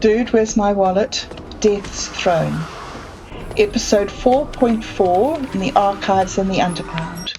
Dude, Where's My Wallet? Death's Throne. Episode 4.4 in the archives in the underground.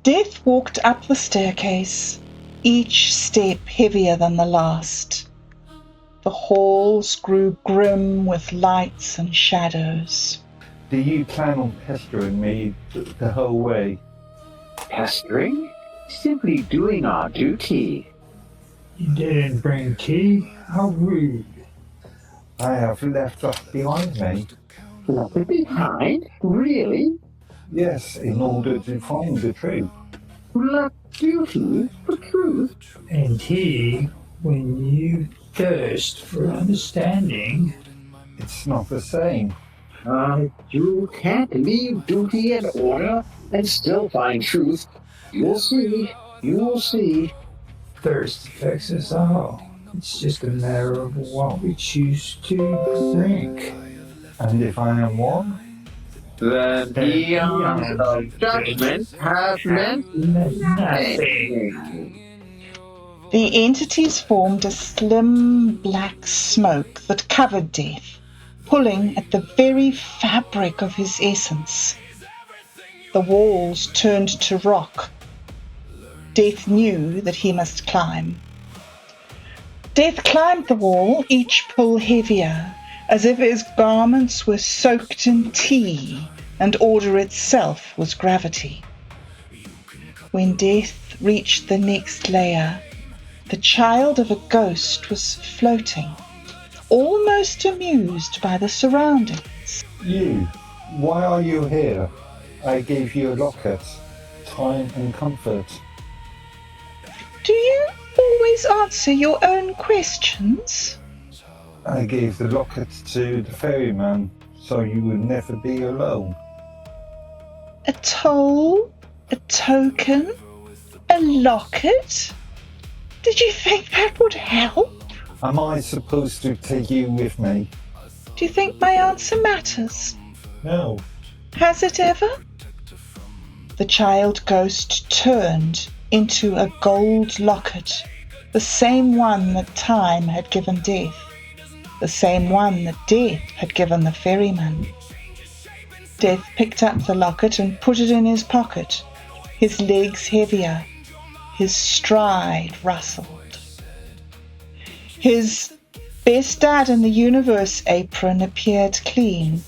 Death walked up the staircase, each step heavier than the last. The halls grew grim with lights and shadows. Do you plan on pestering me the whole way? Pestering? Simply doing our duty. You didn't bring tea? How rude. I have left that behind me. Left it behind? Really? Yes, in order to find the truth. Left duty for truth? And tea, when you thirst for understanding. It's not the same. You can't leave duty and order and still find truth. You'll see. You'll see. Thirst affects us all. It's just a matter of what we choose to drink. And if I am one? Then eons of judgment have meant nothing. The entities formed a slim black smoke that covered Death, pulling at the very fabric of his essence. The walls turned to rock. Death knew that he must climb. Death climbed the wall, each pull heavier, as if his garments were soaked in tea and order itself was gravity. When Death reached the next layer, the child of a ghost was floating, almost amused by the surroundings. You, why are you here? I gave you a locket, time and comfort. Do you always answer your own questions? I gave the locket to the ferryman, so you would never be alone. A toll? A token? A locket? Did you think that would help? Am I supposed to take you with me? Do you think my answer matters? No. Has it ever? The child ghost turned into a gold locket, the same one that time had given Death, the same one that Death had given the ferryman. Death picked up the locket and put it in his pocket, his legs heavier, his stride rustled. His best dad in the universe apron appeared clean,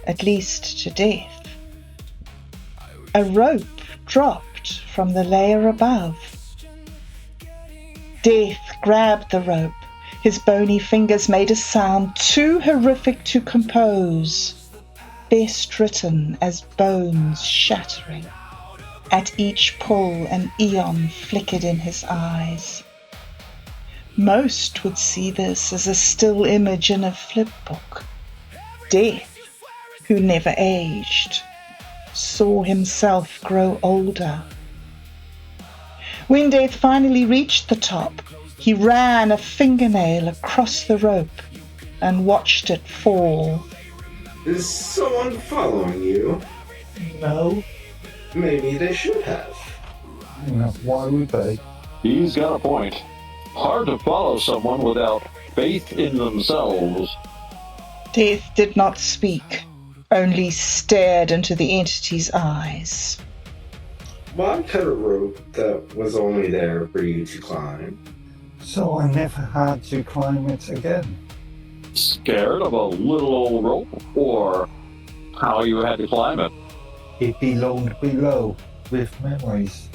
at least to Death. A rope dropped from the layer above. Death grabbed the rope. His bony fingers made a sound too horrific to compose, best written as bones shattering. At each pull, an eon flickered in his eyes. Most would see this as a still image in a flipbook. Death, who never aged, saw himself grow older. When Death finally reached the top, he ran a fingernail across the rope and watched it fall. Is someone following you? No. Maybe they should have. No, why would they? He's got a point. Hard to follow someone without faith in themselves. Death did not speak, only stared into the entity's eyes. Why cut a rope that was only there for you to climb? So I never had to climb it again. Scared of a little old rope? Or how you had to climb it? It belonged below, with memories.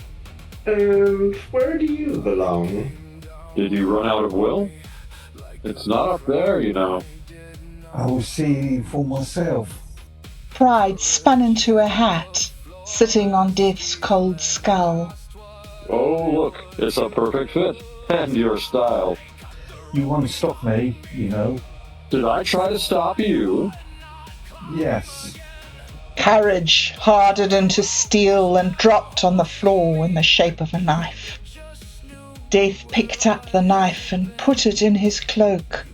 And where do you belong? Did you run out of will? It's not up there, you know. I will see for myself. Pride spun into a hat, sitting on Death's cold skull. Oh, look, it's a perfect fit. And your style. You won't stop me, you know. Did I try to stop you? Yes. Courage hardened into steel and dropped on the floor in the shape of a knife. Death picked up the knife and put it in his cloak,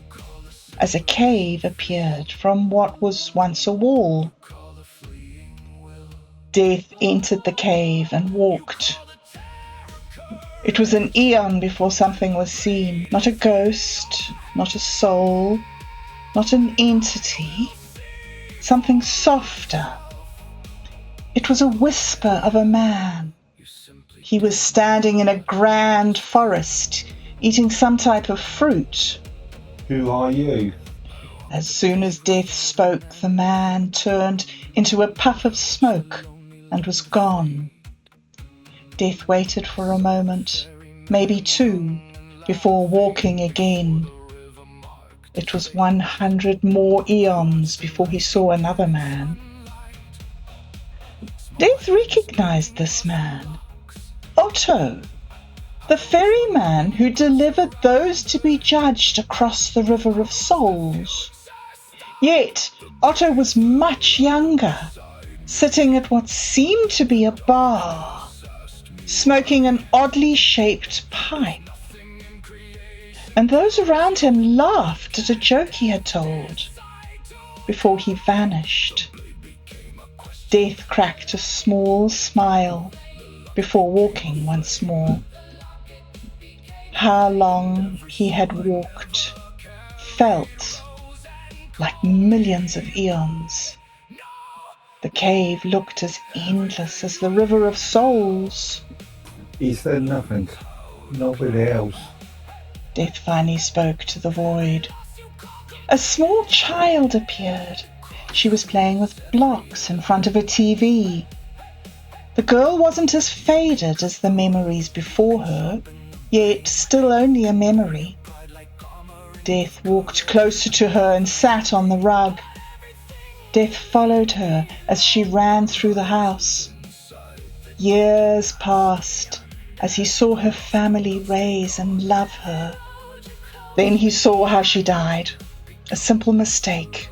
as a cave appeared from what was once a wall. Death entered the cave and walked. It was an eon before something was seen, not a ghost, not a soul, not an entity, something softer. It was a whisper of a man. He was standing in a grand forest, eating some type of fruit. Who are you? As soon as Death spoke, the man turned into a puff of smoke and was gone. Death waited for a moment, maybe two, before walking again. It was 100 more eons before he saw another man. Death recognized this man. Otto, the ferryman who delivered those to be judged across the River of Souls. Yet Otto was much younger, sitting at what seemed to be a bar, smoking an oddly shaped pipe. And those around him laughed at a joke he had told before he vanished. Death cracked a small smile before walking once more. How long he had walked felt like millions of eons. The cave looked as endless as the River of Souls. Is there nothing? Nobody else? Death finally spoke to the void. A small child appeared. She was playing with blocks in front of a TV. The girl wasn't as faded as the memories before her, yet still only a memory. Death walked closer to her and sat on the rug. Death followed her as she ran through the house. Years passed as he saw her family raise and love her. Then he saw how she died. A simple mistake,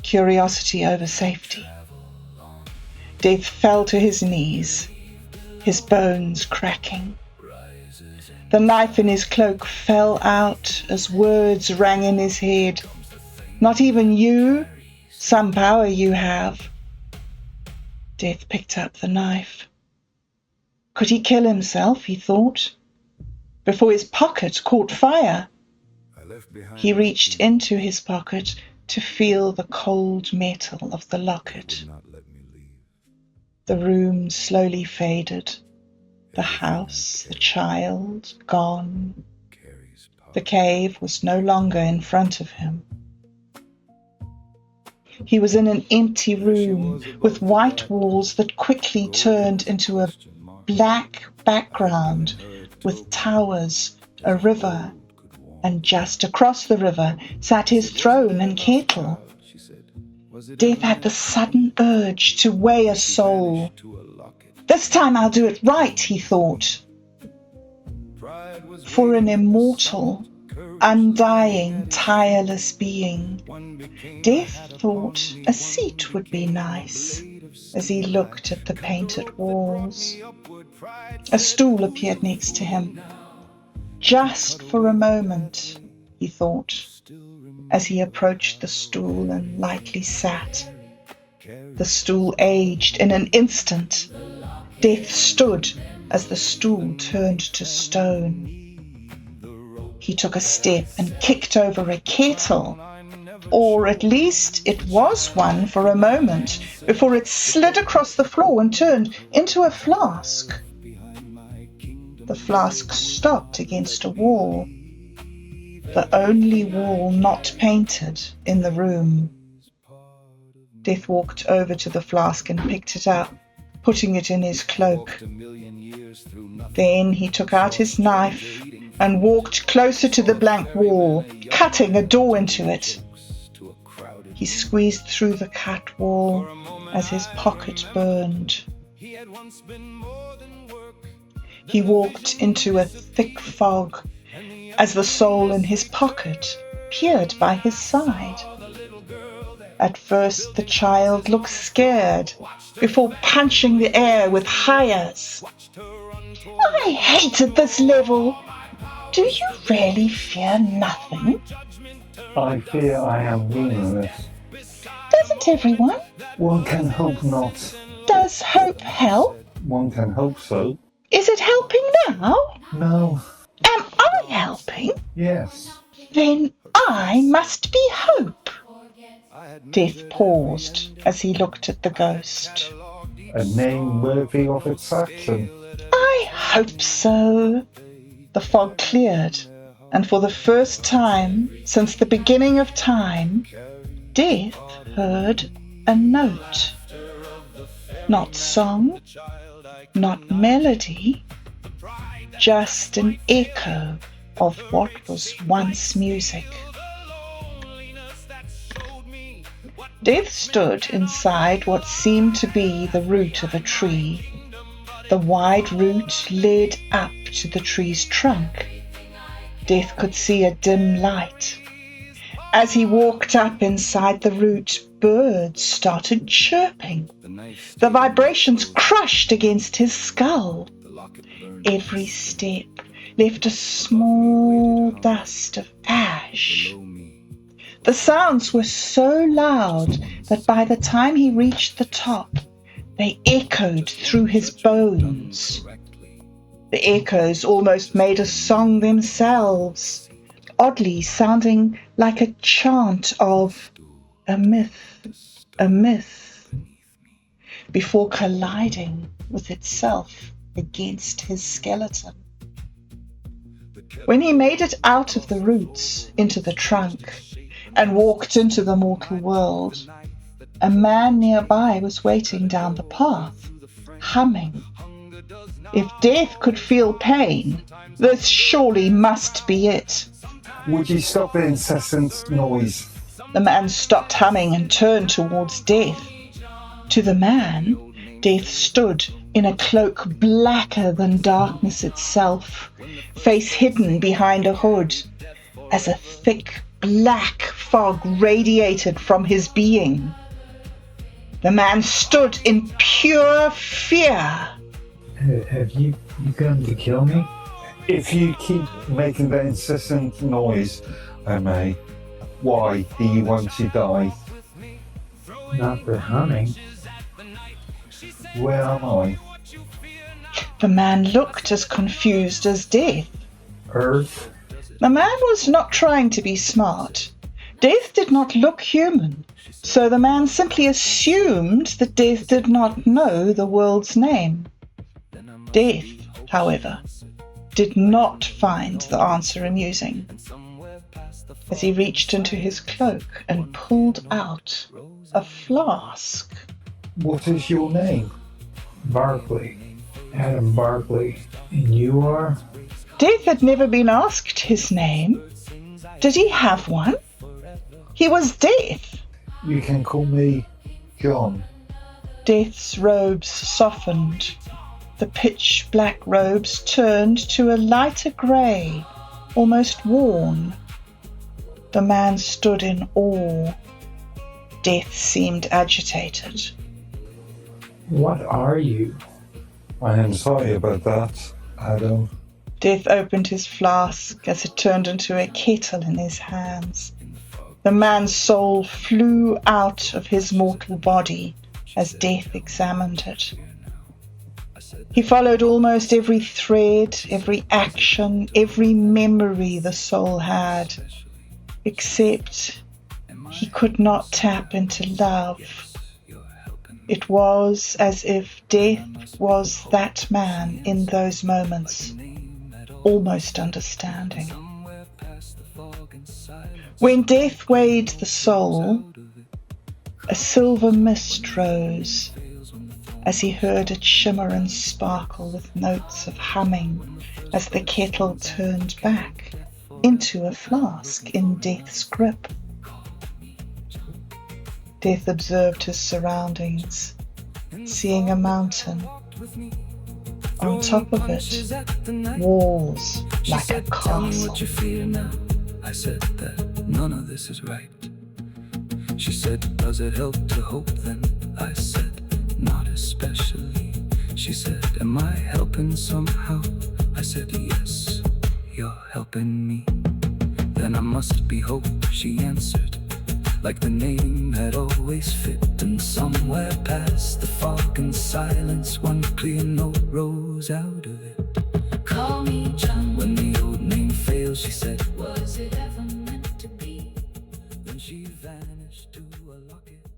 curiosity over safety. Death fell to his knees, his bones cracking. The knife in his cloak fell out as words rang in his head. Not even you, some power you have. Death picked up the knife. Could he kill himself, he thought, before his pocket caught fire? He reached into his pocket to feel the cold metal of the locket. The room slowly faded. The house, the child, gone. The cave was no longer in front of him. He was in an empty room with white walls that quickly turned into a black background with towers, a river, and just across the river sat his throne and kettle. Death had the sudden urge to weigh a soul. This time I'll do it right, he thought. For an immortal, undying, tireless being, Death thought a seat would be nice as he looked at the painted walls. A stool appeared next to him. Just for a moment, he thought, as he approached the stool and lightly sat. The stool aged in an instant. Death stood as the stool turned to stone. He took a step and kicked over a kettle, or at least it was one for a moment, before it slid across the floor and turned into a flask. The flask stopped against a wall, the only wall not painted in the room. Death walked over to the flask and picked it up, putting it in his cloak. Then he took out his knife and walked closer to the blank wall, cutting a door into it. He squeezed through the cut wall as his pocket burned. He walked into a thick fog as the soul in his pocket peered by his side. At first the child looked scared before punching the air with hires. I hated this level. Do you really fear nothing? I fear I am meaningless. Doesn't everyone? One can hope not. Does hope help? One can hope so. Is it helping now? No. Am I helping? Yes. Then I must be Hope. Death paused as he looked at the ghost. A name worthy of its action. I hope so. The fog cleared, and for the first time since the beginning of time, Death heard a note. Not song, not melody, just an echo of what was once music. Death stood inside what seemed to be the root of a tree. The wide root led up to the tree's trunk. Death could see a dim light. As he walked up inside the root, birds started chirping. The vibrations crushed against his skull. Every step left a small dust of ash. The sounds were so loud that by the time he reached the top, they echoed through his bones. The echoes almost made a song themselves, oddly sounding like a chant of a myth, before colliding with itself against his skeleton. When he made it out of the roots into the trunk and walked into the mortal world, a man nearby was waiting down the path, humming. If Death could feel pain, this surely must be it. Would you stop the incessant noise? The man stopped humming and turned towards Death. To the man, Death stood in a cloak blacker than darkness itself, face hidden behind a hood, as a thick black fog radiated from his being. The man stood in pure fear. Have you come to kill me? If you keep making that incessant noise, I may. Why do you want to die? Not for humming. Where am I? The man looked as confused as Death. Earth? The man was not trying to be smart. Death did not look human, so the man simply assumed that Death did not know the world's name. Death, however, did not find the answer amusing. As he reached into his cloak and pulled out a flask. What is your name? Barkley. Adam Barkley. And you are? Death had never been asked his name. Did he have one? He was Death. You can call me John. Death's robes softened. The pitch black robes turned to a lighter grey, almost worn. The man stood in awe. Death seemed agitated. What are you? I am sorry about that, Adam. Death opened his flask as it turned into a kettle in his hands. The man's soul flew out of his mortal body as Death examined it. He followed almost every thread, every action, every memory the soul had, except he could not tap into love. It was as if Death was that man in those moments, almost understanding. When Death weighed the soul, a silver mist rose as he heard it shimmer and sparkle with notes of humming as the kettle turned back into a flask in Death's grip. Death observed his surroundings, seeing a mountain. On top of it, walls like a castle. I said that none of this is right. She said, does it help to hope then? I said, not especially. She said, am I helping somehow? I said, yes, you're helping me. Then I must be hope, she answered, like the name had always fit. And somewhere past the fog and silence, one clear note rose out of it. Call me John. When the old name failed, she said, was it ever meant? she vanished to a locket